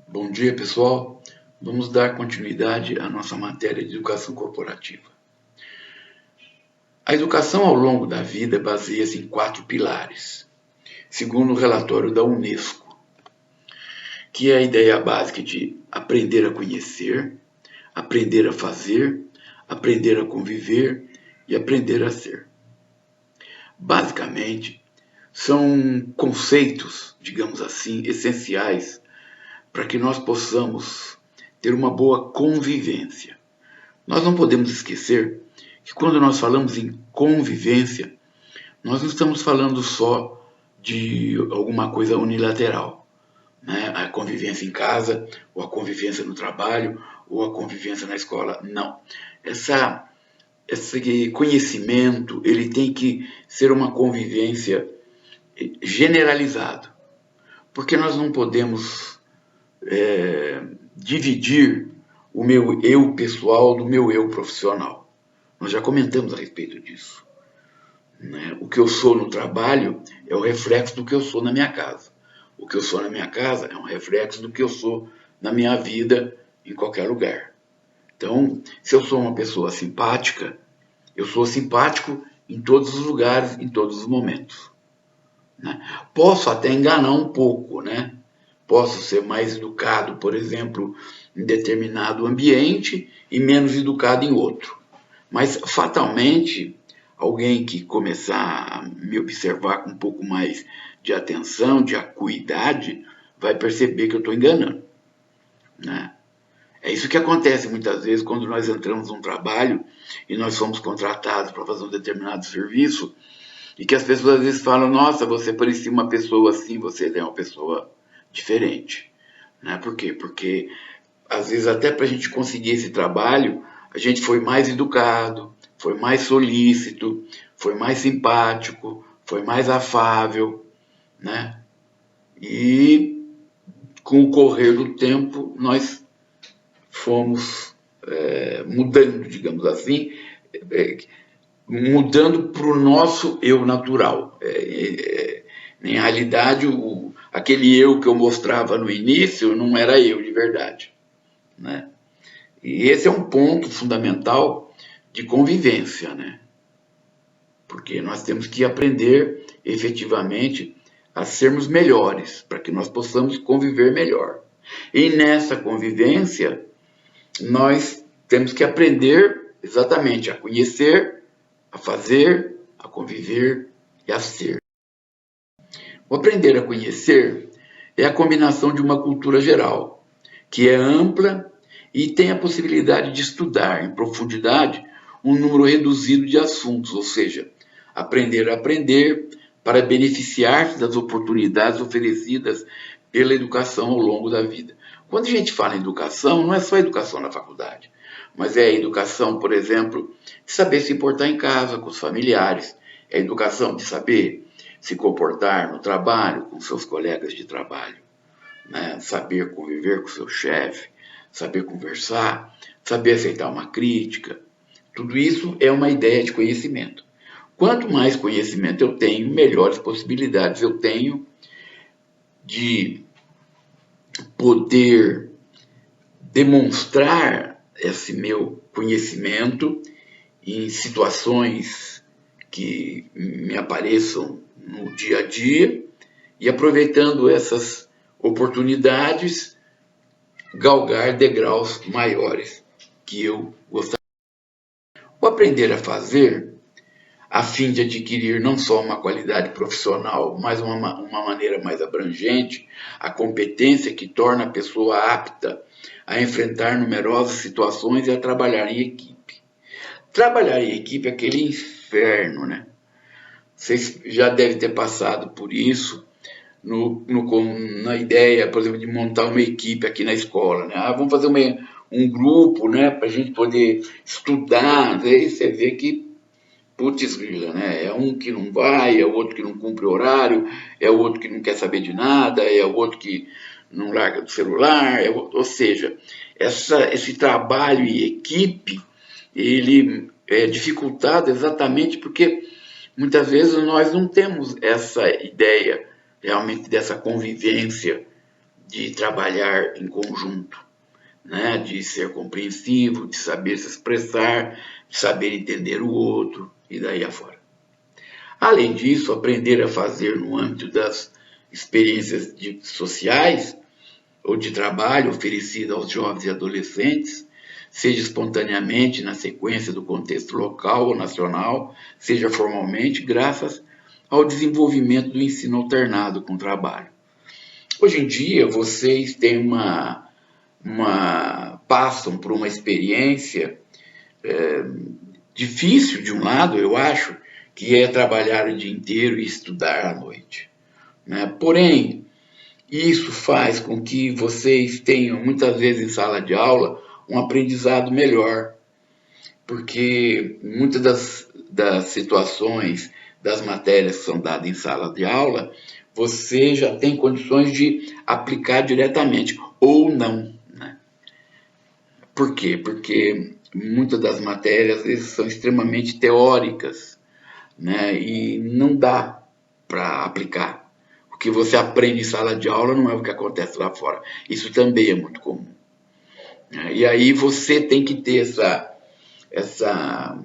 Bom dia, pessoal. Vamos dar continuidade à nossa matéria de educação corporativa. A educação ao longo da vida baseia-se em 4 pilares, segundo o relatório da Unesco, que é a ideia básica de aprender a conhecer, aprender a fazer, aprender a conviver e aprender a ser. Basicamente, são conceitos, digamos assim, essenciais para que nós possamos ter uma boa convivência. Nós não podemos esquecer que quando nós falamos em convivência, nós não estamos falando só de alguma coisa unilateral, né? A convivência em casa, ou a convivência no trabalho, ou a convivência na escola. Não. Esse conhecimento, ele tem que ser uma convivência generalizada, porque nós não podemos dividir o meu eu pessoal do meu eu profissional. Nós já comentamos a respeito disso. Né? O que eu sou no trabalho é o reflexo do que eu sou na minha casa. O que eu sou na minha casa é um reflexo do que eu sou na minha vida em qualquer lugar. Então, se eu sou uma pessoa simpática, eu sou simpático em todos os lugares, em todos os momentos. Né? Posso até enganar um pouco, né? Posso ser mais educado, por exemplo, em determinado ambiente e menos educado em outro. Mas, fatalmente, alguém que começar a me observar com um pouco mais de atenção, de acuidade, vai perceber que eu estou enganando. Né? É isso que acontece muitas vezes quando nós entramos num trabalho e nós somos contratados para fazer um determinado serviço e que as pessoas às vezes falam, nossa, você parecia uma pessoa assim, você é uma pessoa diferente. Né? Por quê? Porque às vezes até para a gente conseguir esse trabalho, a gente foi mais educado, foi mais solícito, foi mais simpático, foi mais afável, né? E com o correr do tempo nós fomos mudando, digamos assim, mudando para o nosso eu natural. Em realidade, aquele eu que eu mostrava no início não era eu de verdade. Né? E esse é um ponto fundamental de convivência, né? Porque nós temos que aprender efetivamente a sermos melhores, para que nós possamos conviver melhor. E nessa convivência, nós temos que aprender exatamente a conhecer, a fazer, a conviver e a ser. O aprender a conhecer é a combinação de uma cultura geral, que é ampla e tem a possibilidade de estudar em profundidade um número reduzido de assuntos, ou seja, aprender a aprender para beneficiar-se das oportunidades oferecidas pela educação ao longo da vida. Quando a gente fala em educação, não é só educação na faculdade, mas é a educação, por exemplo, de saber se portar em casa com os familiares, é a educação de saber se comportar no trabalho com seus colegas de trabalho, né? Saber conviver com seu chefe, saber conversar, saber aceitar uma crítica. Tudo isso é uma ideia de conhecimento. Quanto mais conhecimento eu tenho, melhores possibilidades eu tenho de poder demonstrar esse meu conhecimento em situações que me apareçam no dia a dia e aproveitando essas oportunidades, galgar degraus maiores que eu gostaria. O aprender a fazer, a fim de adquirir não só uma qualidade profissional, mas uma maneira mais abrangente, a competência que torna a pessoa apta a enfrentar numerosas situações e a trabalhar em equipe. Trabalhar em equipe é aquele inferno, né? Vocês já devem ter passado por isso na ideia, por exemplo, de montar uma equipe aqui na escola. Né? Vamos fazer um grupo, né, para a gente poder estudar. Aí você vê que, putz grila, né? É um que não vai, é o outro que não cumpre horário, é o outro que não quer saber de nada, é o outro que não larga do celular. Ou seja, esse trabalho em equipe, ele é dificultado exatamente porque muitas vezes nós não temos essa ideia realmente dessa convivência de trabalhar em conjunto, né? De ser compreensivo, de saber se expressar, de saber entender o outro e daí afora. Além disso, aprender a fazer no âmbito das experiências sociais ou de trabalho oferecida aos jovens e adolescentes, seja espontaneamente na sequência do contexto local ou nacional, seja formalmente, graças ao desenvolvimento do ensino alternado com trabalho. Hoje em dia, vocês têm passam por uma experiência difícil, de um lado, eu acho, que é trabalhar o dia inteiro e estudar à noite, né? Porém, isso faz com que vocês tenham, muitas vezes em sala de aula, um aprendizado melhor, porque muitas das situações, das matérias que são dadas em sala de aula, você já tem condições de aplicar diretamente, ou não, né? Por quê? Porque muitas das matérias são extremamente teóricas, né? E não dá para aplicar. O que você aprende em sala de aula não é o que acontece lá fora. Isso também é muito comum. E aí você tem que ter essa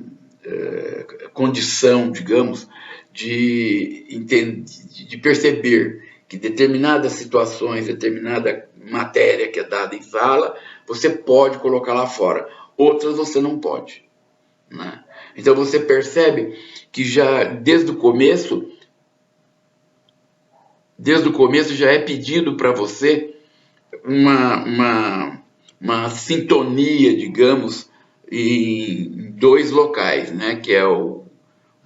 condição, digamos, de perceber que determinadas situações, determinada matéria que é dada em sala, você pode colocar lá fora. Outras você não pode, né? Então você percebe que já desde o começo já é pedido para você uma sintonia, digamos, em dois locais, né? Que é o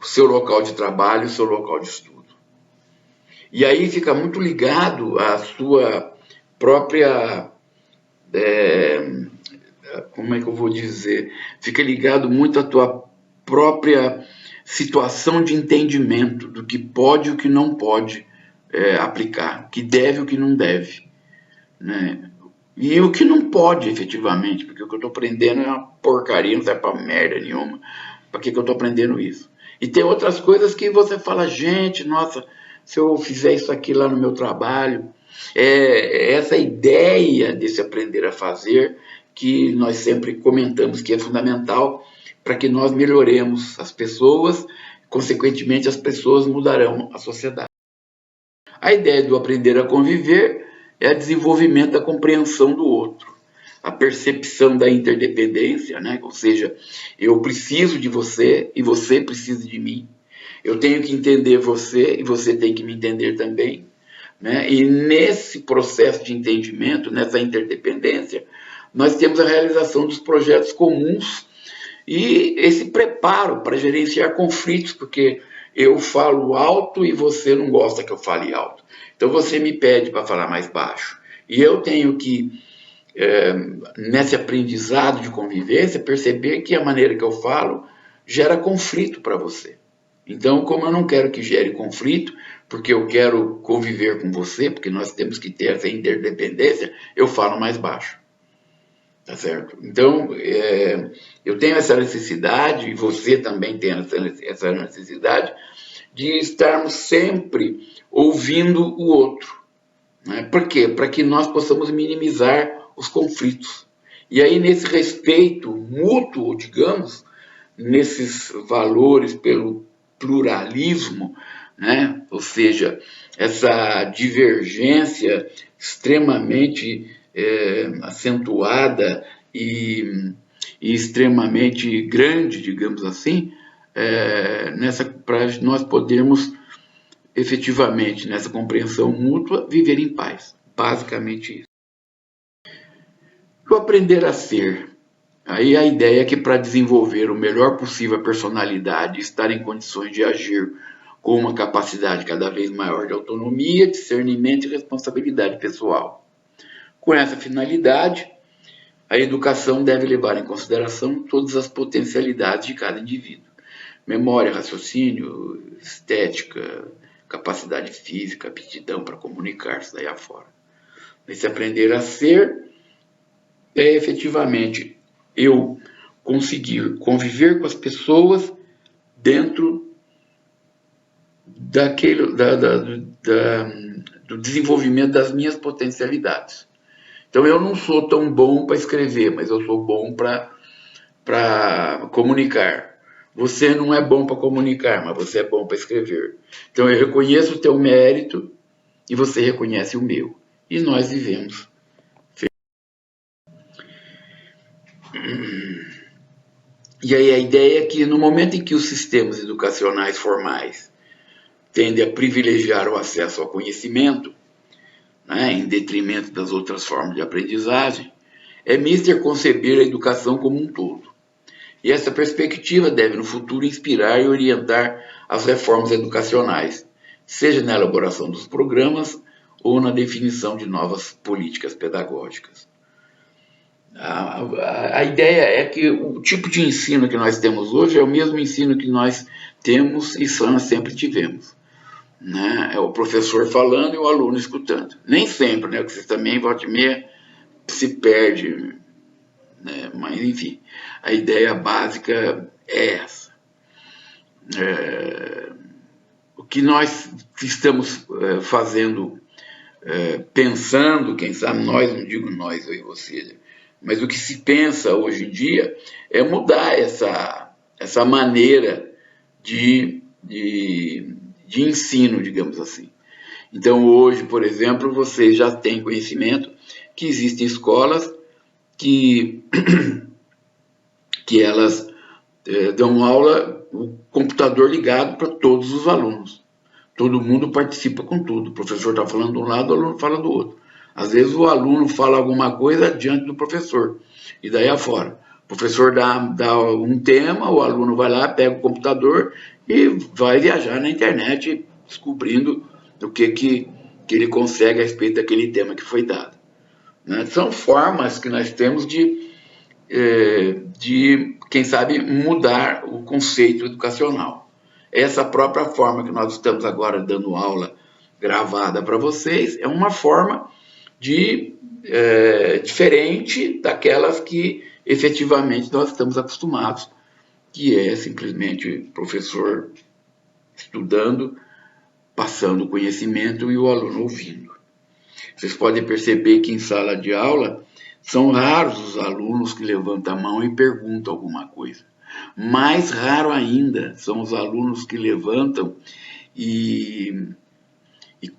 seu local de trabalho e o seu local de estudo. E aí fica muito ligado à sua própria... como é que eu vou dizer? Fica ligado muito à tua própria situação de entendimento do que pode e o que não pode aplicar, o que deve e o que não deve, né? E o que não pode, efetivamente, porque o que eu estou aprendendo é uma porcaria, não serve para merda nenhuma. Para que eu estou aprendendo isso? E tem outras coisas que você fala, gente, nossa, se eu fizer isso aqui lá no meu trabalho, essa ideia desse aprender a fazer, que nós sempre comentamos que é fundamental para que nós melhoremos as pessoas, consequentemente as pessoas mudarão a sociedade. A ideia do aprender a conviver é o desenvolvimento da compreensão do outro, a percepção da interdependência, né? Ou seja, eu preciso de você e você precisa de mim. Eu tenho que entender você e você tem que me entender também, né? E nesse processo de entendimento, nessa interdependência, nós temos a realização dos projetos comuns e esse preparo para gerenciar conflitos, porque eu falo alto e você não gosta que eu fale alto. Então você me pede para falar mais baixo. E eu tenho que, nesse aprendizado de convivência, perceber que a maneira que eu falo gera conflito para você. Então, como eu não quero que gere conflito, porque eu quero conviver com você, porque nós temos que ter essa interdependência, eu falo mais baixo. Tá certo? Então, eu tenho essa necessidade, e você também tem essa necessidade, de estarmos sempre ouvindo o outro, né? Por quê? Para que nós possamos minimizar os conflitos. E aí, nesse respeito mútuo, digamos, nesses valores pelo pluralismo, né? Ou seja, essa divergência extremamente acentuada e extremamente grande, digamos assim, para nós podermos efetivamente, nessa compreensão mútua, viver em paz. Basicamente isso. O aprender a ser. Aí a ideia é que para desenvolver o melhor possível a personalidade, estar em condições de agir com uma capacidade cada vez maior de autonomia, discernimento e responsabilidade pessoal. Com essa finalidade, a educação deve levar em consideração todas as potencialidades de cada indivíduo. Memória, raciocínio, estética, capacidade física, aptidão para comunicar-se daí afora. Esse aprender a ser é efetivamente eu conseguir conviver com as pessoas dentro do desenvolvimento das minhas potencialidades. Então eu não sou tão bom para escrever, mas eu sou bom para comunicar. Você não é bom para comunicar, mas você é bom para escrever. Então eu reconheço o teu mérito e você reconhece o meu. E nós vivemos. E aí a ideia é que no momento em que os sistemas educacionais formais tendem a privilegiar o acesso ao conhecimento, né, em detrimento das outras formas de aprendizagem, é mister conceber a educação como um todo. E essa perspectiva deve, no futuro, inspirar e orientar as reformas educacionais, seja na elaboração dos programas ou na definição de novas políticas pedagógicas. A ideia é que o tipo de ensino que nós temos hoje é o mesmo ensino que nós temos e sempre tivemos. Né? É o professor falando e o aluno escutando. Nem sempre, né? Porque você também, volta e meia, se perde. Né? Mas, enfim, a ideia básica é essa. O que nós estamos fazendo, pensando, quem sabe nós, não digo nós, eu e você, mas o que se pensa hoje em dia é mudar essa maneira de ensino, digamos assim. Então, hoje, por exemplo, vocês já têm conhecimento que existem escolas que elas dão aula, o computador ligado para todos os alunos. Todo mundo participa com tudo. O professor está falando de um lado, o aluno fala do outro. Às vezes o aluno fala alguma coisa diante do professor, e daí afora. O professor dá um tema, o aluno vai lá, pega o computador e vai viajar na internet descobrindo o que ele consegue a respeito daquele tema que foi dado. Né? São formas que nós temos de, quem sabe, mudar o conceito educacional. Essa própria forma que nós estamos agora dando aula gravada para vocês é uma forma diferente daquelas que efetivamente nós estamos acostumados, que é simplesmente o professor estudando, passando o conhecimento e o aluno ouvindo. Vocês podem perceber que em sala de aula são raros os alunos que levantam a mão e perguntam alguma coisa. Mais raro ainda são os alunos que levantam e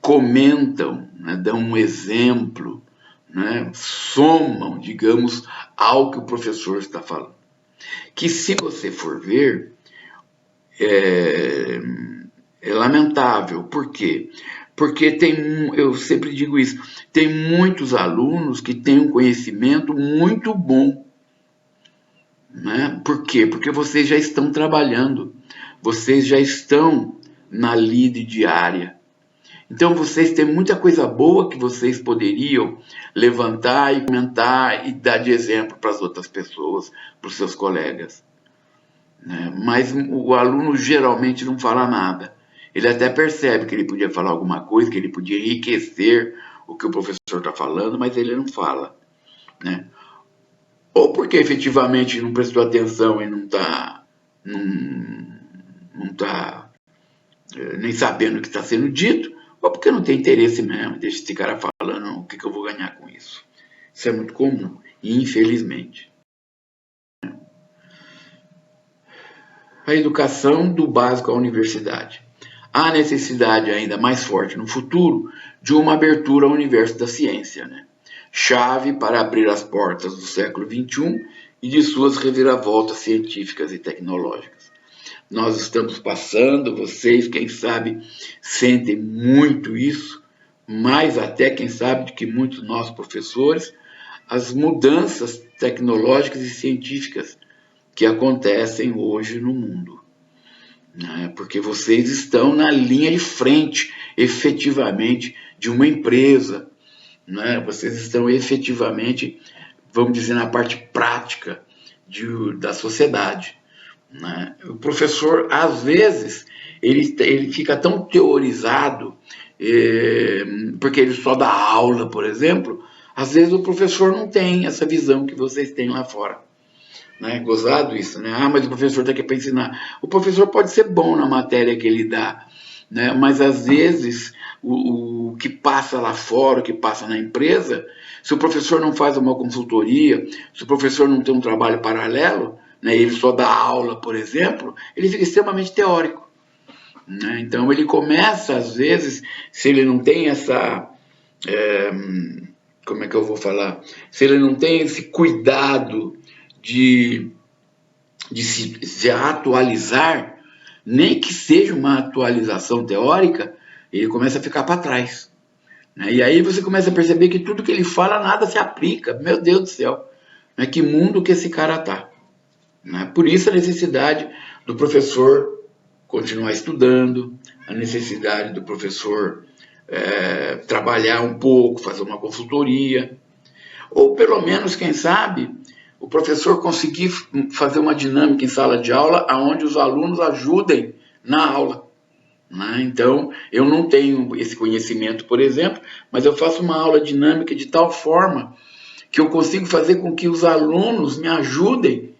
comentam, né, dão um exemplo, né, somam, digamos, ao que o professor está falando. Que se você for ver, é lamentável. Por quê? Porque eu sempre digo isso, tem muitos alunos que têm um conhecimento muito bom. Né? Por quê? Porque vocês já estão trabalhando, vocês já estão na lide diária. Então vocês têm muita coisa boa que vocês poderiam levantar e comentar e dar de exemplo para as outras pessoas, para os seus colegas. Né? Mas o aluno geralmente não fala nada. Ele até percebe que ele podia falar alguma coisa, que ele podia enriquecer o que o professor está falando, mas ele não fala. Né? Ou porque efetivamente não prestou atenção e não está nem sabendo o que está sendo dito, ou porque não tem interesse mesmo, deixa esse cara falando, o que eu vou ganhar com isso. Isso é muito comum, infelizmente. A educação do básico à universidade. Há necessidade ainda mais forte no futuro de uma abertura ao universo da ciência, né? Chave para abrir as portas do século XXI e de suas reviravoltas científicas e tecnológicas. Nós estamos passando, vocês, quem sabe, sentem muito isso, mais até, quem sabe, do que muitos de nós professores, as mudanças tecnológicas e científicas que acontecem hoje no mundo. Né? Porque vocês estão na linha de frente, efetivamente, de uma empresa. Né? Vocês estão efetivamente, vamos dizer, na parte prática da sociedade. Né? O professor, às vezes, ele fica tão teorizado, porque ele só dá aula, por exemplo, às vezes o professor não tem essa visão que vocês têm lá fora. Né? Gozado isso, né? Mas o professor está aqui para ensinar. O professor pode ser bom na matéria que ele dá, né? Mas às vezes o que passa lá fora, o que passa na empresa, se o professor não faz uma consultoria, se o professor não tem um trabalho paralelo, né, ele só dá aula, por exemplo, ele fica extremamente teórico. Né? Então ele começa, às vezes, se ele não tem essa... como é que eu vou falar? Se ele não tem esse cuidado de se atualizar, nem que seja uma atualização teórica, ele começa a ficar para trás. Né? E aí você começa a perceber que tudo que ele fala, nada se aplica. Meu Deus do céu, né? Que mundo que esse cara está. Né? Por isso a necessidade do professor continuar estudando, a necessidade do professor trabalhar um pouco, fazer uma consultoria, ou pelo menos, quem sabe, o professor conseguir fazer uma dinâmica em sala de aula onde os alunos ajudem na aula. Né? Então, eu não tenho esse conhecimento, por exemplo, mas eu faço uma aula dinâmica de tal forma que eu consigo fazer com que os alunos me ajudem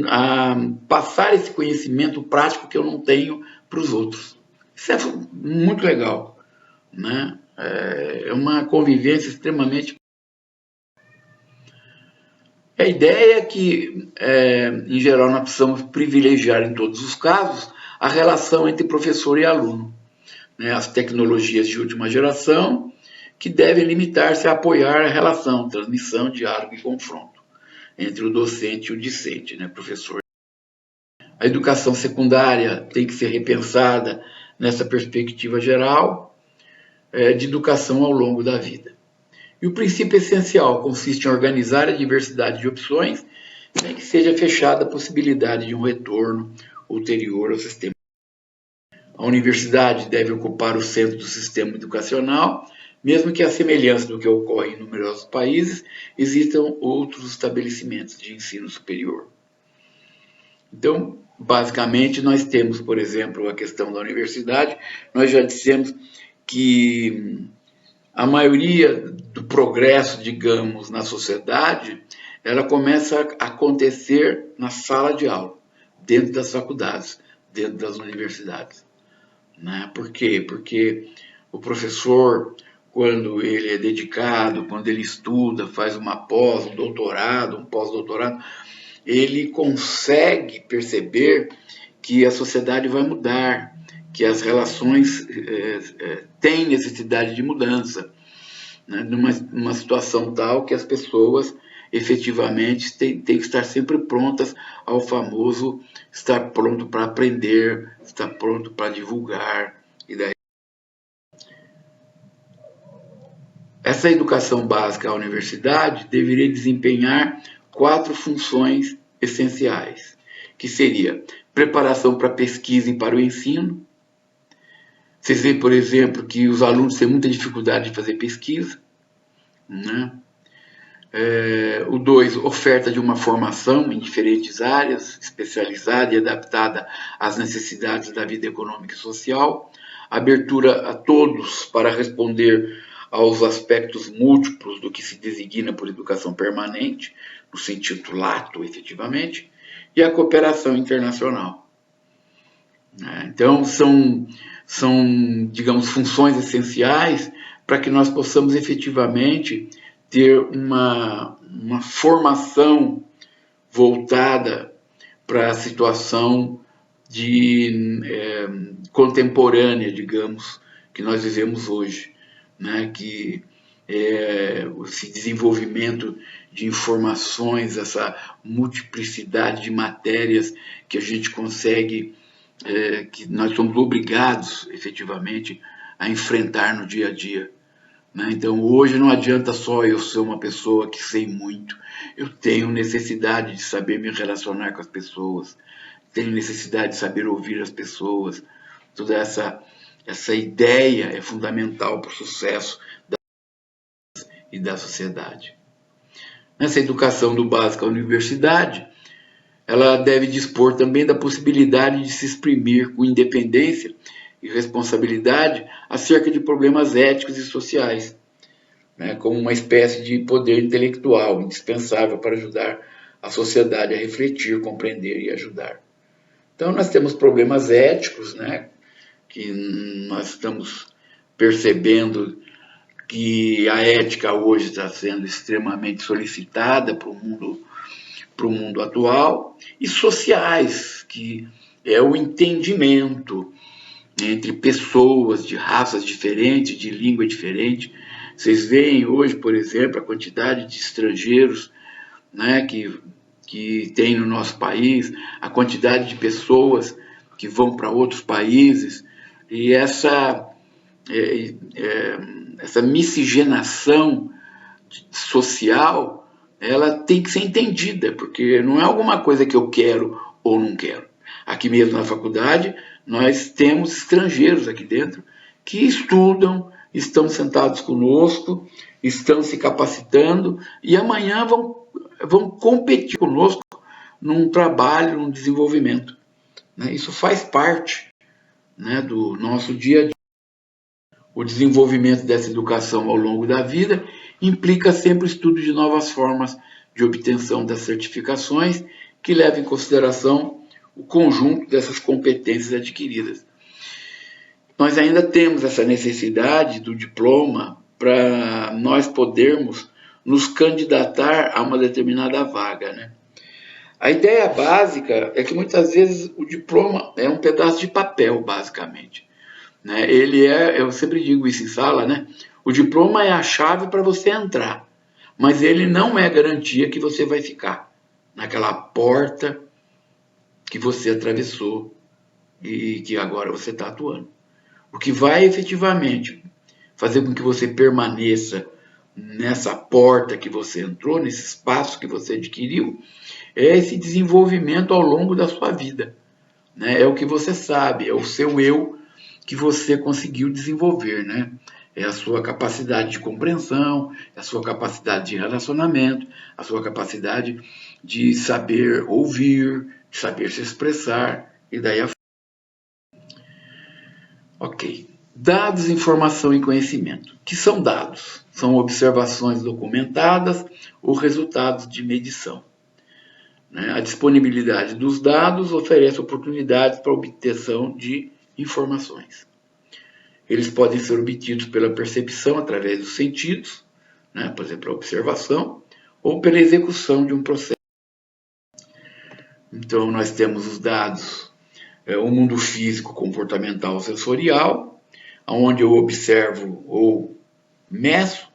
a passar esse conhecimento prático que eu não tenho para os outros. Isso é muito legal. Né? É uma convivência extremamente... A ideia é que, em geral, nós precisamos privilegiar em todos os casos a relação entre professor e aluno. Né? As tecnologias de última geração que devem limitar-se a apoiar a relação, transmissão, diálogo e confronto entre o docente e o discente, né? Professor. A educação secundária tem que ser repensada nessa perspectiva geral de educação ao longo da vida. E o princípio essencial consiste em organizar a diversidade de opções, sem que seja fechada a possibilidade de um retorno ulterior ao sistema. A universidade deve ocupar o centro do sistema educacional, mesmo que, à semelhança do que ocorre em numerosos países, existam outros estabelecimentos de ensino superior. Então, basicamente, nós temos, por exemplo, a questão da universidade. Nós já dissemos que a maioria do progresso, digamos, na sociedade, ela começa a acontecer na sala de aula, dentro das faculdades, dentro das universidades. Né? Por quê? Porque o professor, quando ele é dedicado, quando ele estuda, faz uma pós, um doutorado, um pós-doutorado, ele consegue perceber que a sociedade vai mudar, que as relações têm necessidade de mudança, né? Numa situação tal que as pessoas efetivamente têm que estar sempre prontas ao famoso estar pronto para aprender, estar pronto para divulgar. E daí... Essa educação básica à universidade deveria desempenhar 4 funções essenciais, que seria preparação para a pesquisa e para o ensino. Vocês veem, por exemplo, que os alunos têm muita dificuldade de fazer pesquisa. Né? O 2, oferta de uma formação em diferentes áreas, especializada e adaptada às necessidades da vida econômica e social. Abertura a todos para responder aos aspectos múltiplos do que se designa por educação permanente, no sentido lato, efetivamente, e a cooperação internacional. Então, são, digamos, funções essenciais para que nós possamos efetivamente ter uma formação voltada para a situação contemporânea, digamos, que nós vivemos hoje. Né, que esse desenvolvimento de informações, essa multiplicidade de matérias que a gente consegue, que nós somos obrigados, efetivamente, a enfrentar no dia a dia. Né? Então, hoje não adianta só eu ser uma pessoa que sei muito. Eu tenho necessidade de saber me relacionar com as pessoas, tenho necessidade de saber ouvir as pessoas. Toda essa ideia é fundamental para o sucesso e da sociedade. Nessa educação do básico à universidade, ela deve dispor também da possibilidade de se exprimir com independência e responsabilidade acerca de problemas éticos e sociais, né, como uma espécie de poder intelectual indispensável para ajudar a sociedade a refletir, compreender e ajudar. Então, nós temos problemas éticos, né, que nós estamos percebendo que a ética hoje está sendo extremamente solicitada para o mundo atual, e sociais, que é o entendimento entre pessoas de raças diferentes, de língua diferente. Vocês veem hoje, por exemplo, a quantidade de estrangeiros, né, que tem no nosso país, a quantidade de pessoas que vão para outros países, e essa miscigenação social, ela tem que ser entendida, porque não é alguma coisa que eu quero ou não quero. Aqui mesmo na faculdade, nós temos estrangeiros aqui dentro que estudam, estão sentados conosco, estão se capacitando e amanhã vão competir conosco num trabalho, num desenvolvimento. Isso faz parte, né, do nosso dia a dia. O desenvolvimento dessa educação ao longo da vida implica sempre o estudo de novas formas de obtenção das certificações que levam em consideração o conjunto dessas competências adquiridas. Nós ainda temos essa necessidade do diploma para nós podermos nos candidatar a uma determinada vaga, né? A ideia básica é que muitas vezes o diploma é um pedaço de papel, basicamente. Né? Eu sempre digo isso em sala, né? O diploma é a chave para você entrar, mas ele não é garantia que você vai ficar naquela porta que você atravessou e que agora você está atuando. O que vai efetivamente fazer com que você permaneça nessa porta que você entrou, nesse espaço que você adquiriu, é esse desenvolvimento ao longo da sua vida. Né? É o que você sabe, é o seu eu que você conseguiu desenvolver, né? É a sua capacidade de compreensão, é a sua capacidade de relacionamento, a sua capacidade de saber ouvir, de saber se expressar, e daí a... Ok. Dados, informação e conhecimento. O que são dados? São observações documentadas ou resultados de medição. A disponibilidade dos dados oferece oportunidades para a obtenção de informações. Eles podem ser obtidos pela percepção através dos sentidos, né, por exemplo, a observação, ou pela execução de um processo. Então, nós temos os dados, o mundo físico, comportamental, sensorial, onde eu observo ou meço.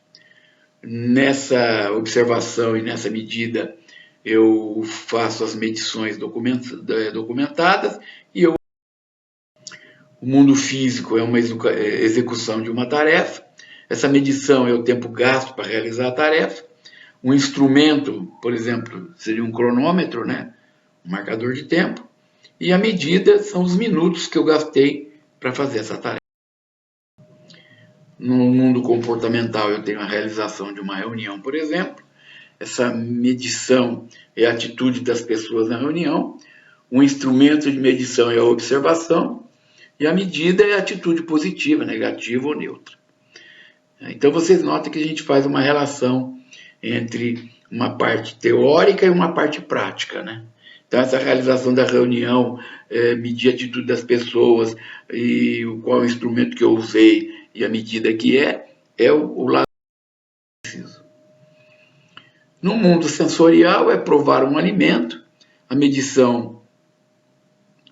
Nessa observação e nessa medida, eu faço as medições documentadas e o mundo físico é uma execução de uma tarefa. Essa medição é o tempo gasto para realizar a tarefa. Um instrumento, por exemplo, seria um cronômetro, né? Um marcador de tempo. E a medida são os minutos que eu gastei para fazer essa tarefa. No mundo comportamental, eu tenho a realização de uma reunião, por exemplo. Essa medição é a atitude das pessoas na reunião. Um instrumento de medição é a observação. E a medida é a atitude positiva, negativa ou neutra. Então vocês notam que a gente faz uma relação entre uma parte teórica e uma parte prática, né? Então essa realização da reunião, medir a atitude das pessoas e qual é o instrumento que eu usei e a medida que é o lado que eu preciso. No mundo sensorial é provar um alimento, a medição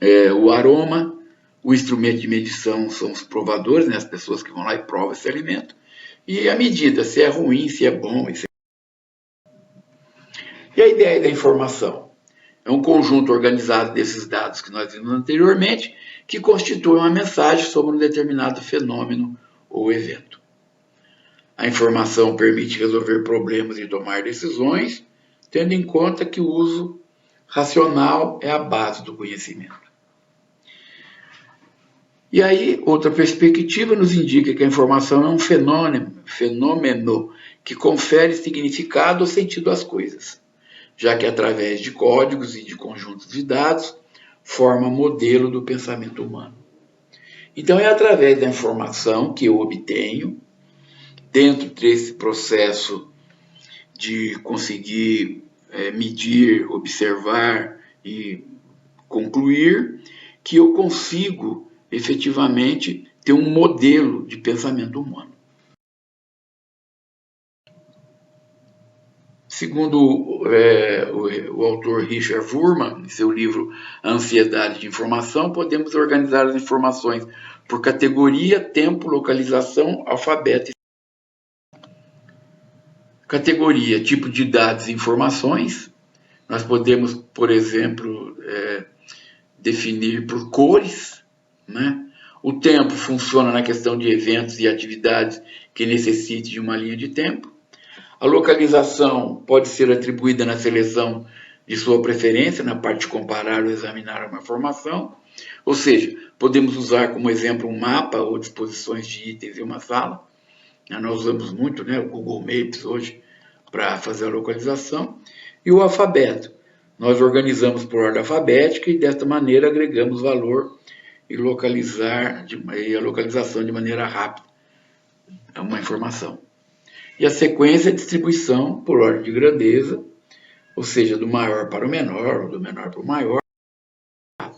é o aroma, o instrumento de medição são os provadores, né, as pessoas que vão lá e provam esse alimento. E a medida, se é ruim, se é bom. E a ideia da informação? É um conjunto organizado desses dados que nós vimos anteriormente, que constitui uma mensagem sobre um determinado fenômeno ou evento. A informação permite resolver problemas e tomar decisões, tendo em conta que o uso racional é a base do conhecimento. E aí, outra perspectiva nos indica que a informação é um fenômeno que confere significado ou sentido às coisas, já que através de códigos e de conjuntos de dados, forma modelo do pensamento humano. Então é através da informação que eu obtenho, dentro desse processo de conseguir medir, observar e concluir, que eu consigo efetivamente ter um modelo de pensamento humano. Segundo o autor Richard Wurman, em seu livro A Ansiedade de Informação, podemos organizar as informações por categoria, tempo, localização, alfabeto. Categoria, tipo de dados e informações. Nós podemos, por exemplo, definir por cores, né? O tempo funciona na questão de eventos e atividades que necessitem de uma linha de tempo. A localização pode ser atribuída na seleção de sua preferência, na parte de comparar ou examinar uma informação. Ou seja, podemos usar como exemplo um mapa ou disposições de itens em uma sala. Nós usamos muito, né, o Google Maps hoje para fazer a localização. E o alfabeto. Nós organizamos por ordem alfabética e desta maneira agregamos valor e a localização de maneira rápida a uma informação. E a sequência é a distribuição por ordem de grandeza, ou seja, do maior para o menor, ou do menor para o maior,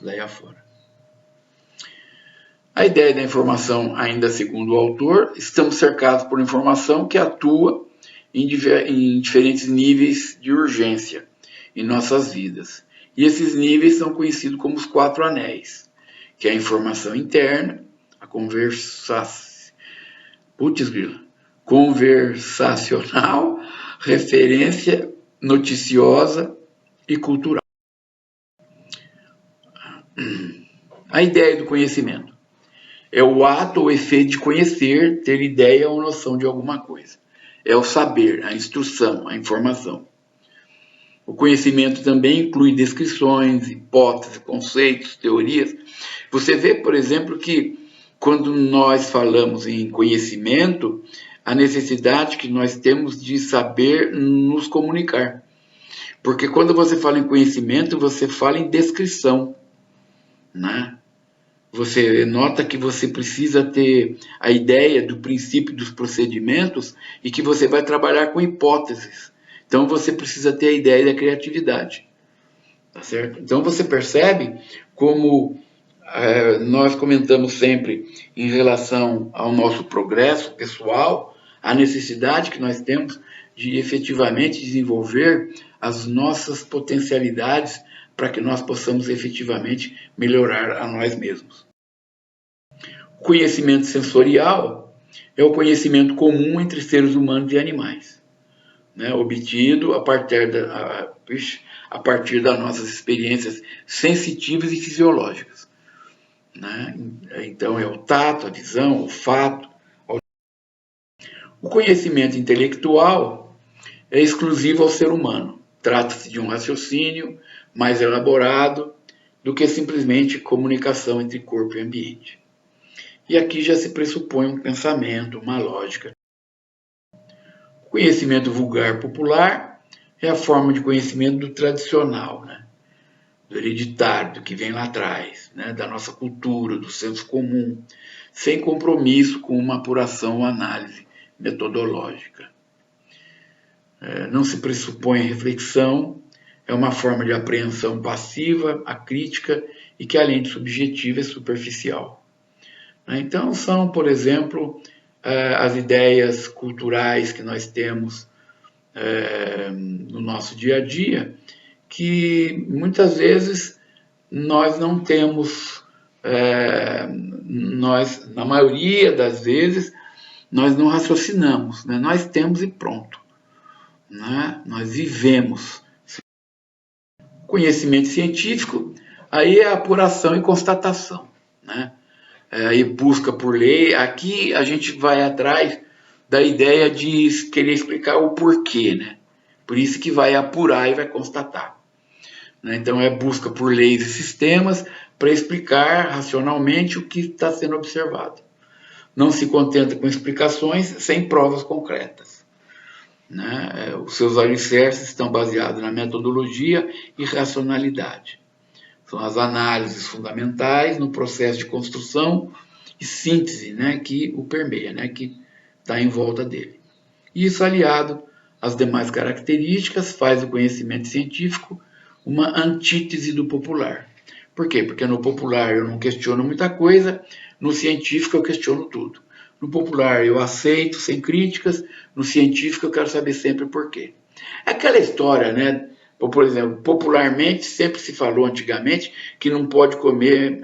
daí afora. A ideia da informação, ainda segundo o autor, estamos cercados por informação que atua em diferentes níveis de urgência em nossas vidas. E esses níveis são conhecidos como os 4 anéis, que é a informação interna, a conversacional, referência, noticiosa e cultural. A ideia do conhecimento é o ato ou efeito de conhecer, ter ideia ou noção de alguma coisa. É o saber, a instrução, a informação. O conhecimento também inclui descrições, hipóteses, conceitos, teorias. Você vê, por exemplo, que quando nós falamos em conhecimento, a necessidade que nós temos de saber nos comunicar. Porque quando você fala em conhecimento, você fala em descrição, né? Você nota que você precisa ter a ideia do princípio dos procedimentos e que você vai trabalhar com hipóteses. Então você precisa ter a ideia da criatividade, tá certo? Então você percebe como nós comentamos sempre em relação ao nosso progresso pessoal, a necessidade que nós temos de efetivamente desenvolver as nossas potencialidades para que nós possamos efetivamente melhorar a nós mesmos. O conhecimento sensorial é o conhecimento comum entre seres humanos e animais, né, obtido a partir das nossas experiências sensitivas e fisiológicas, né? Então é o tato, a visão, o olfato. O conhecimento intelectual é exclusivo ao ser humano. Trata-se de um raciocínio mais elaborado do que simplesmente comunicação entre corpo e ambiente. E aqui já se pressupõe um pensamento, uma lógica. O conhecimento vulgar popular é a forma de conhecimento do tradicional, né? Do hereditário, do que vem lá atrás, né? Da nossa cultura, do senso comum, sem compromisso com uma apuração ou análise metodológica. Não se pressupõe reflexão, é uma forma de apreensão passiva, acrítica e que, além de subjetiva, é superficial. Então, são, por exemplo, as ideias culturais que nós temos no nosso dia a dia, que muitas vezes nós não temos, na maioria das vezes, nós não raciocinamos, né? Nós temos e pronto, né? Nós vivemos. Conhecimento científico, aí é apuração e constatação, né? Aí busca por lei. Aqui a gente vai atrás da ideia de querer explicar o porquê, né? Por isso que vai apurar e vai constatar, né? Então é busca por leis e sistemas para explicar racionalmente o que está sendo observado. Não se contenta com explicações sem provas concretas, né? Os seus alicerces estão baseados na metodologia e racionalidade. São as análises fundamentais no processo de construção e síntese, né, que o permeia, né, que está em volta dele. Isso, aliado às demais características, faz o conhecimento científico uma antítese do popular. Por quê? Porque no popular eu não questiono muita coisa, No científico eu questiono tudo. No popular eu aceito sem críticas, no científico eu quero saber sempre por quê. É aquela história, né? Por exemplo, popularmente sempre se falou antigamente que não pode comer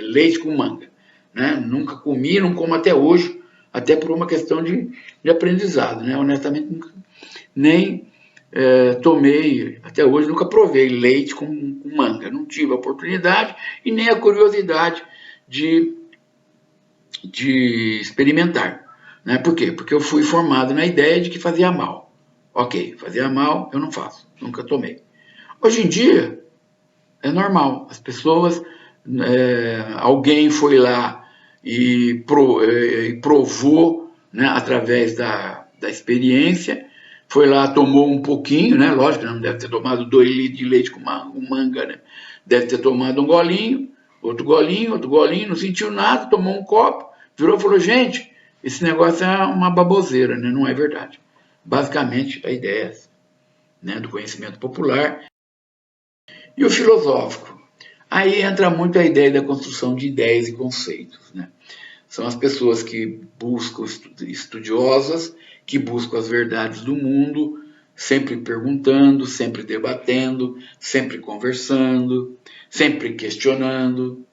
leite com manga. Né? Nunca comi, não como até hoje, até por uma questão de aprendizado. Né? Honestamente, nunca, nem tomei, até hoje nunca provei leite com manga. Não tive a oportunidade e nem a curiosidade de experimentar. Né? Por quê? Porque eu fui formado na ideia de que fazia mal. Ok, fazia mal, eu não faço, nunca tomei. Hoje em dia, é normal, as pessoas, alguém foi lá e provou, né, através da experiência, foi lá, tomou um pouquinho, né, lógico, não deve ter tomado 2 litros de leite com manga, né, deve ter tomado um golinho, outro golinho, não sentiu nada, tomou um copo, virou e falou, gente, esse negócio é uma baboseira, né, não é verdade. Basicamente, a ideia é essa, né, do conhecimento popular. E o filosófico? Aí entra muito a ideia da construção de ideias e conceitos. Né? São as pessoas que buscam, estudiosas, que buscam as verdades do mundo, sempre perguntando, sempre debatendo, sempre conversando, sempre questionando.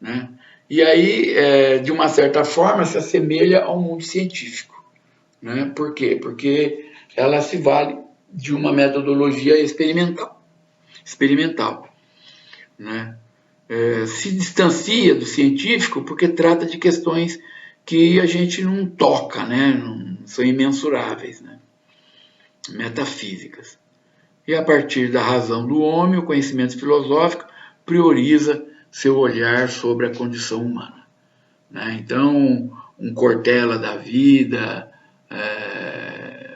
Né? E aí, de uma certa forma, se assemelha ao mundo científico. Né? Por quê? Porque ela se vale de uma metodologia experimental. Né? Se distancia do científico porque trata de questões que a gente não toca, né? Não, são imensuráveis, né? Metafísicas. E a partir da razão do homem, o conhecimento filosófico prioriza seu olhar sobre a condição humana. Né? Então, um Cortella da vida,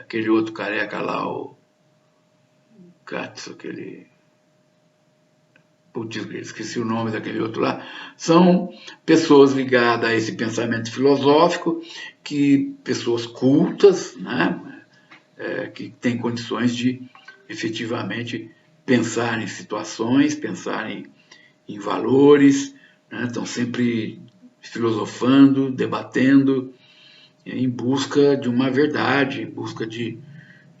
aquele outro careca lá, o Katz, putz, esqueci o nome daquele outro lá, são pessoas ligadas a esse pensamento filosófico, pessoas cultas, né, que têm condições de efetivamente pensar em situações, pensar em valores, né, estão sempre filosofando, debatendo, em busca de uma verdade, em busca de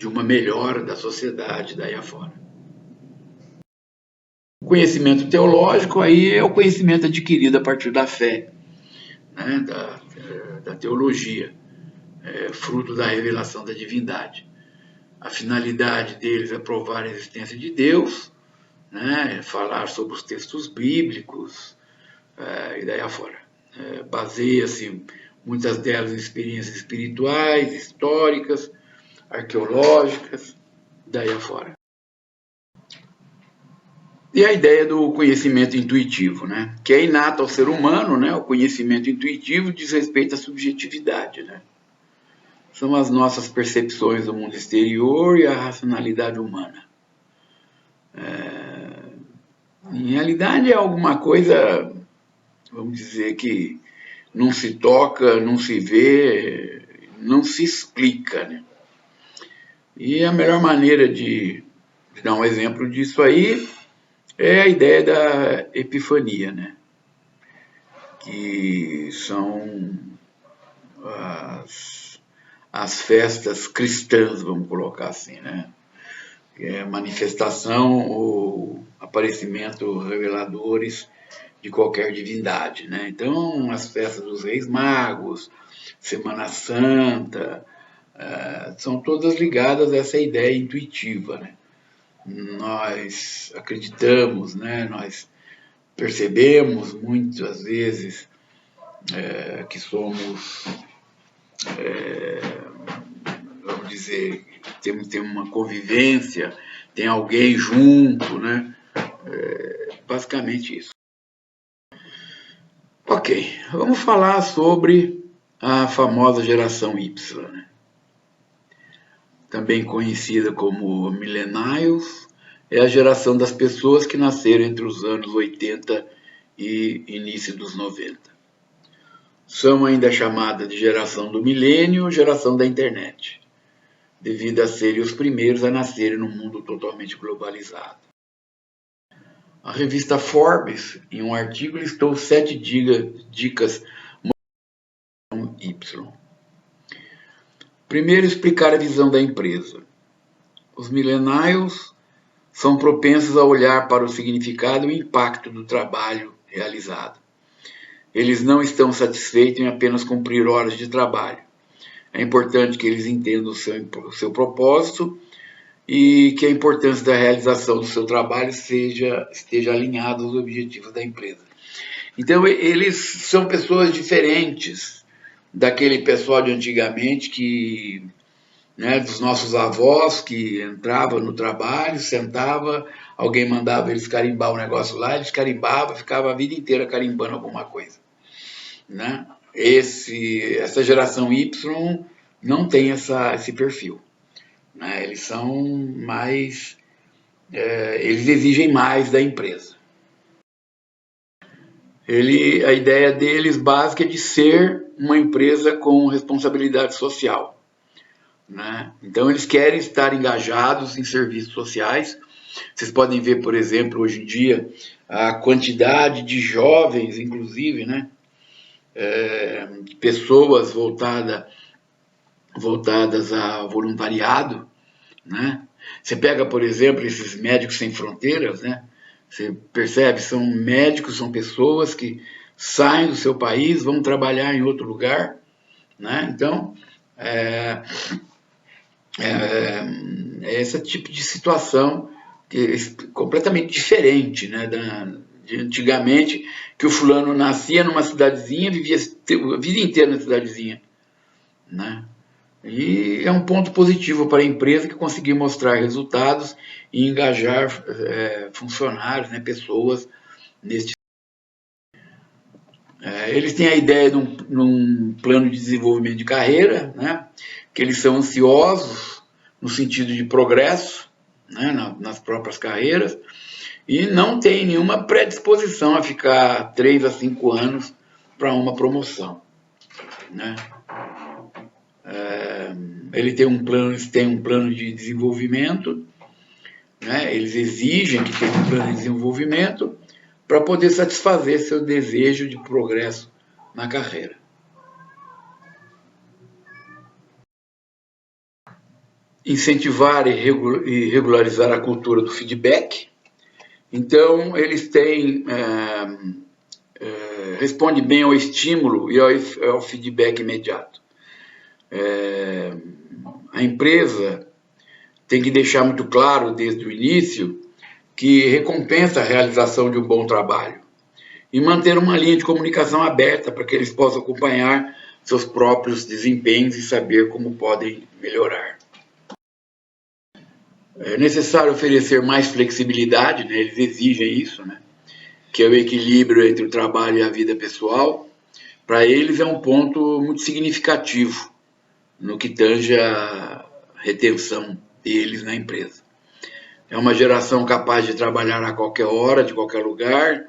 uma melhora da sociedade daí afora. O conhecimento teológico aí é o conhecimento adquirido a partir da fé, né, da teologia, fruto da revelação da divindade. A finalidade deles é provar a existência de Deus, né, falar sobre os textos bíblicos e daí afora. Baseia-se, muitas delas, em experiências espirituais, históricas, arqueológicas, daí afora. E a ideia do conhecimento intuitivo, né? Que é inato ao ser humano, né? O conhecimento intuitivo diz respeito à subjetividade, né? São as nossas percepções do mundo exterior e a racionalidade humana. Em realidade é alguma coisa, vamos dizer, que não se toca, não se vê, não se explica, né? E a melhor maneira de dar um exemplo disso aí é a ideia da epifania, né? Que são as festas cristãs, vamos colocar assim, né? Que é manifestação ou aparecimento reveladores de qualquer divindade, né? Então, as festas dos Reis Magos, Semana Santa, são todas ligadas a essa ideia intuitiva, né? Nós acreditamos, né? Nós percebemos muitas vezes que somos, vamos dizer, temos uma convivência, tem alguém junto, né? Basicamente isso. Ok, vamos falar sobre a famosa geração Y, né? Também conhecida como Millennials, é a geração das pessoas que nasceram entre os anos 80 e início dos 90. São ainda chamadas de geração do milênio, geração da internet, devido a serem os primeiros a nascerem num mundo totalmente globalizado. A revista Forbes, em um artigo, listou 7 dicas Y. Primeiro, explicar a visão da empresa. Os millennials são propensos a olhar para o significado e o impacto do trabalho realizado. Eles não estão satisfeitos em apenas cumprir horas de trabalho. É importante que eles entendam o seu propósito e que a importância da realização do seu trabalho esteja alinhada aos objetivos da empresa. Então, eles são pessoas diferentes daquele pessoal de antigamente que, né, dos nossos avós, que entrava no trabalho, sentava, alguém mandava eles carimbar o negócio lá, eles carimbavam, ficava a vida inteira carimbando alguma coisa, né? Essa geração Y não tem esse perfil, né? Eles são mais, eles exigem mais da empresa. A ideia deles básica é de ser uma empresa com responsabilidade social, né? Então eles querem estar engajados em serviços sociais. Vocês podem ver, por exemplo, hoje em dia, a quantidade de jovens, inclusive, né? Pessoas voltadas a voluntariado, né? Você pega, por exemplo, esses Médicos Sem Fronteiras, né? Você percebe, são médicos, são pessoas que saem do seu país, vão trabalhar em outro lugar, né? Então, esse tipo de situação completamente diferente, né, de antigamente, que o fulano nascia numa cidadezinha, vivia a vida inteira na cidadezinha, né? E é um ponto positivo para a empresa que conseguir mostrar resultados e engajar funcionários, né, pessoas neste. Eles têm a ideia de um plano de desenvolvimento de carreira, né, que eles são ansiosos no sentido de progresso, né, nas próprias carreiras, e não tem nenhuma predisposição a ficar 3 a 5 anos para uma promoção, né? Eles têm um plano de desenvolvimento, né? Eles exigem que tenha um plano de desenvolvimento para poder satisfazer seu desejo de progresso na carreira. Incentivar e regularizar a cultura do feedback. Então, eles têm, responde bem ao estímulo e ao feedback imediato. A empresa tem que deixar muito claro desde o início que recompensa a realização de um bom trabalho e manter uma linha de comunicação aberta para que eles possam acompanhar seus próprios desempenhos e saber como podem melhorar. É necessário oferecer mais flexibilidade, né? Eles exigem isso, né? Que é o equilíbrio entre o trabalho e a vida pessoal. Para eles é um ponto muito significativo no que tange a retenção deles na empresa. É uma geração capaz de trabalhar a qualquer hora, de qualquer lugar,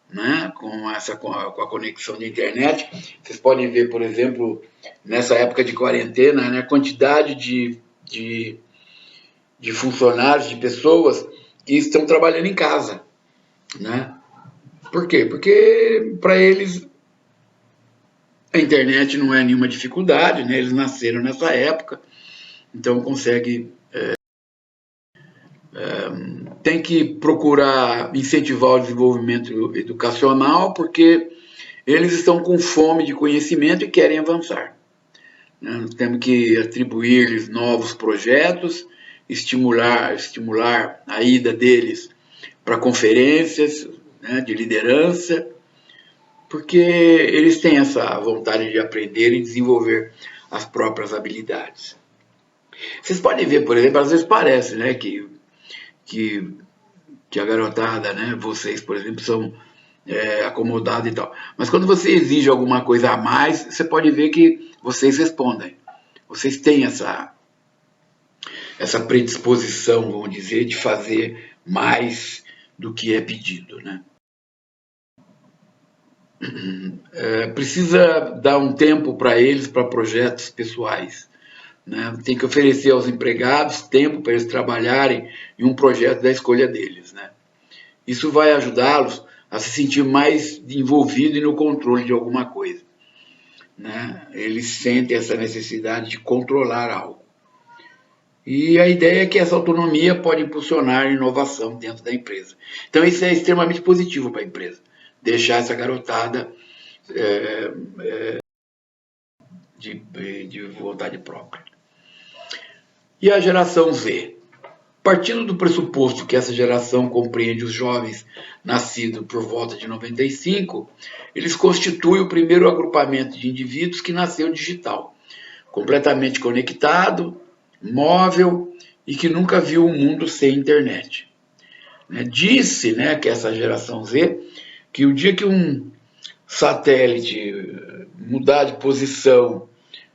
né? Com a conexão de internet. Vocês podem ver, por exemplo, nessa época de quarentena, né? A quantidade de funcionários, de pessoas que estão trabalhando em casa, né? Por quê? Porque para eles a internet não é nenhuma dificuldade, né? Eles nasceram nessa época, então consegue. Tem que procurar incentivar o desenvolvimento educacional, porque eles estão com fome de conhecimento e querem avançar, né? Nós temos que atribuir-lhes novos projetos, estimular a ida deles para conferências, né, de liderança, porque eles têm essa vontade de aprender e desenvolver as próprias habilidades. Vocês podem ver, por exemplo, às vezes parece, né, que a garotada, né, vocês, por exemplo, são acomodados e tal. Mas quando você exige alguma coisa a mais, você pode ver que vocês respondem. Vocês têm essa predisposição, vamos dizer, de fazer mais do que é pedido, né? Precisa dar um tempo para eles, para projetos pessoais, né? Tem que oferecer aos empregados tempo para eles trabalharem em um projeto da escolha deles, né? Isso vai ajudá-los a se sentir mais envolvidos no controle de alguma coisa. né? Eles sentem essa necessidade de controlar algo. E a ideia é que essa autonomia pode impulsionar a inovação dentro da empresa. Então isso é extremamente positivo para a empresa, deixar essa garotada de vontade própria. E a geração Z? Partindo do pressuposto que essa geração compreende os jovens nascidos por volta de 95, eles constituem o primeiro agrupamento de indivíduos que nasceu digital, completamente conectado, móvel e que nunca viu um mundo sem internet. Disse, que essa geração Z, que o dia que um satélite mudar de posição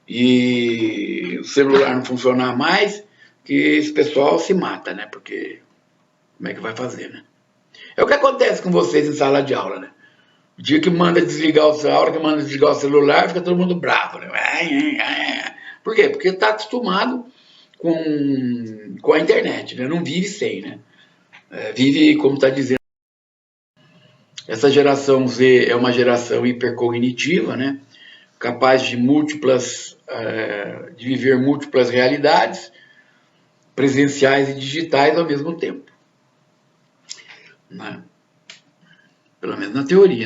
e o celular não funcionar mais, que esse pessoal se mata, né? Porque como é que vai fazer, né? É o que acontece com vocês em sala de aula, né? O dia que manda desligar o celular, a hora que manda desligar o celular, fica todo mundo bravo, né? Por quê? Porque está acostumado com a internet, né? Não vive sem, né? Vive, como está dizendo. Essa geração Z é uma geração hipercognitiva, né? Capaz de viver múltiplas realidades, presenciais e digitais ao mesmo tempo. Né? Pelo menos na teoria.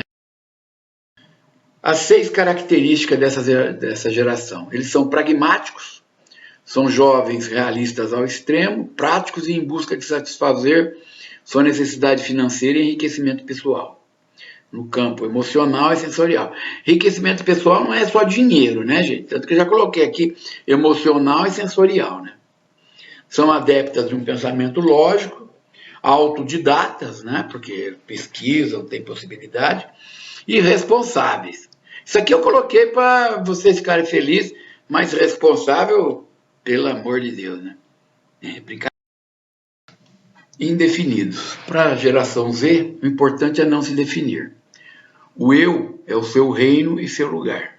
As 6 características dessa geração. Eles são pragmáticos, são jovens realistas ao extremo, práticos e em busca de satisfazer sua necessidade financeira e enriquecimento pessoal. No campo emocional e sensorial. Enriquecimento pessoal não é só dinheiro, né, gente? Tanto que eu já coloquei aqui emocional e sensorial, né? São adeptas de um pensamento lógico, autodidatas, né? Porque pesquisam, têm possibilidade, e responsáveis. Isso aqui eu coloquei para vocês ficarem felizes, mas responsável, pelo amor de Deus, né? Brincadeira. Indefinidos. Para a geração Z, o importante é não se definir. O eu é o seu reino e seu lugar.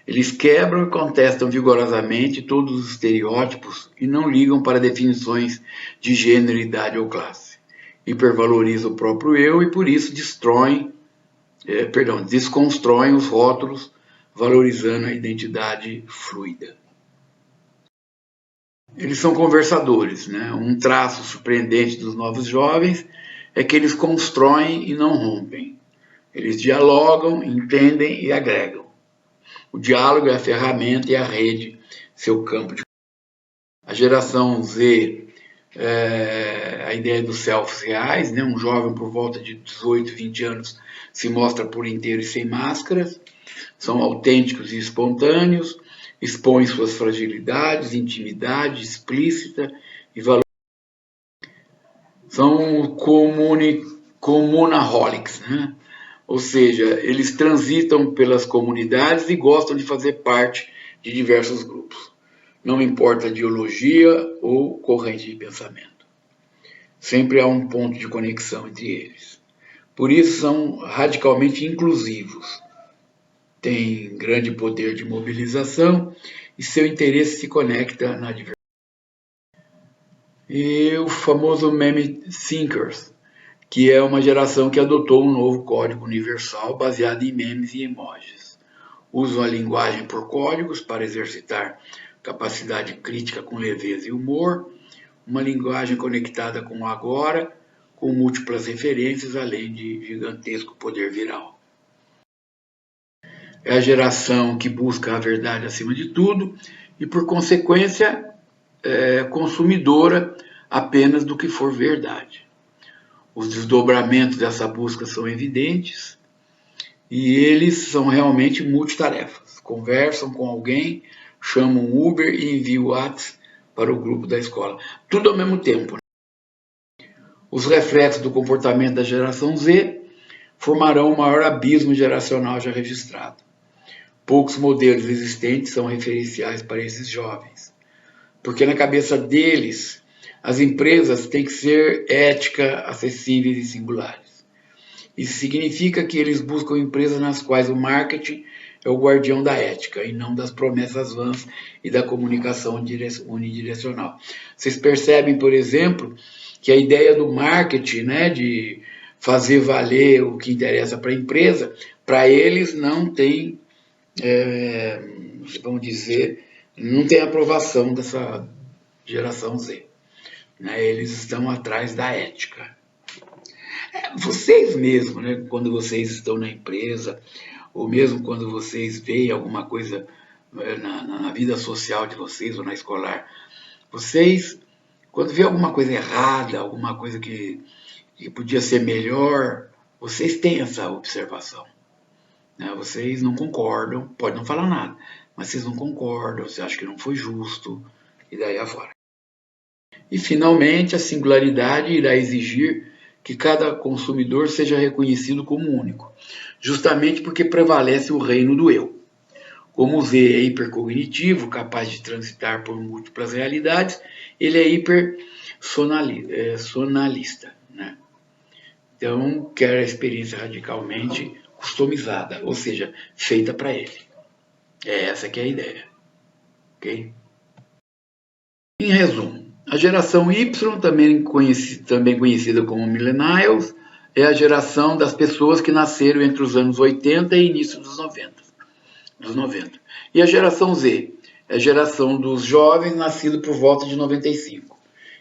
Eles quebram e contestam vigorosamente todos os estereótipos e não ligam para definições de gênero, idade ou classe. Hipervalorizam o próprio eu e por isso desconstroem os rótulos, valorizando a identidade fluida. Eles são conversadores, né? Um traço surpreendente dos novos jovens é que eles constroem e não rompem. Eles dialogam, entendem e agregam. O diálogo é a ferramenta e a rede, seu campo de... A geração Z, a ideia dos selfies reais, né? Um jovem por volta de 18, 20 anos se mostra por inteiro e sem máscaras, são autênticos e espontâneos, expõem suas fragilidades, intimidade explícita e valor. São comunaholics, né? Ou seja, eles transitam pelas comunidades e gostam de fazer parte de diversos grupos. Não importa a ideologia ou corrente de pensamento. Sempre há um ponto de conexão entre eles. Por isso são radicalmente inclusivos. Têm grande poder de mobilização e seu interesse se conecta na diversidade. E o famoso meme thinkers, que é uma geração que adotou um novo código universal baseado em memes e emojis. Usam a linguagem por códigos para exercitar capacidade crítica com leveza e humor, uma linguagem conectada com o agora, com múltiplas referências, além de gigantesco poder viral. É a geração que busca a verdade acima de tudo e, por consequência, é consumidora apenas do que for verdade. Os desdobramentos dessa busca são evidentes e eles são realmente multitarefas. Conversam com alguém, chamam um Uber e enviam o WhatsApp para o grupo da escola. Tudo ao mesmo tempo. Os reflexos do comportamento da geração Z formarão o maior abismo geracional já registrado. Poucos modelos existentes são referenciais para esses jovens, porque na cabeça deles as empresas têm que ser éticas, acessíveis e singulares. Isso significa que eles buscam empresas nas quais o marketing é o guardião da ética e não das promessas vãs e da comunicação unidirecional. Vocês percebem, por exemplo, que a ideia do marketing, né, de fazer valer o que interessa para a empresa, para eles não tem vamos dizer, não tem aprovação dessa geração Z. Né? Eles estão atrás da ética. Vocês mesmos, né, quando vocês estão na empresa, ou mesmo quando vocês veem alguma coisa na vida social de vocês ou na escolar, vocês, quando vê alguma coisa errada, alguma coisa que podia ser melhor, vocês têm essa observação. Né? Vocês não concordam, pode não falar nada, mas vocês não concordam, você acha que não foi justo, e daí afora. E, finalmente, a singularidade irá exigir que cada consumidor seja reconhecido como único, justamente porque prevalece o reino do eu. Como o Z é hipercognitivo, capaz de transitar por múltiplas realidades, ele é hipersonalista. Né? Então, quer a experiência radicalmente customizada, ou seja, feita para ele. É essa que é a ideia. Okay? Em resumo, a geração Y, também conhecida como Millennials, é a geração das pessoas que nasceram entre os anos 80 e início dos 90. E a geração Z é a geração dos jovens nascidos por volta de 95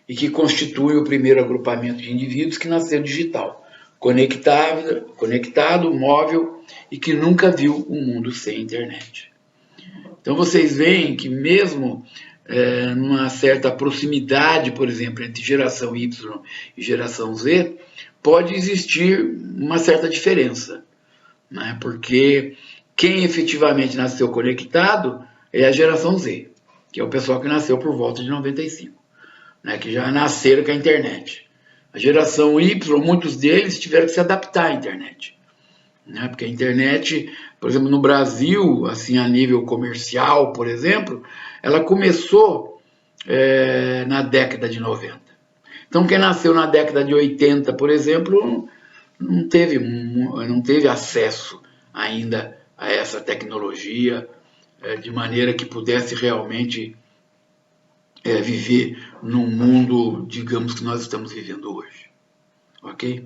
e que constitui o primeiro agrupamento de indivíduos que nasceu digital, conectado, móvel e que nunca viu um mundo sem internet. Então vocês veem que mesmo numa certa proximidade, por exemplo, entre geração Y e geração Z, pode existir uma certa diferença, né? Porque quem efetivamente nasceu conectado é a geração Z, que é o pessoal que nasceu por volta de 95, né? Que já nasceram com a internet. A geração Y, muitos deles tiveram que se adaptar à internet, né? Porque a internet, por exemplo, no Brasil, assim, a nível comercial, por exemplo, ela começou na década de 90. Então, quem nasceu na década de 80, por exemplo, não teve acesso ainda a essa tecnologia de maneira que pudesse realmente viver num mundo, digamos, que nós estamos vivendo hoje. Ok?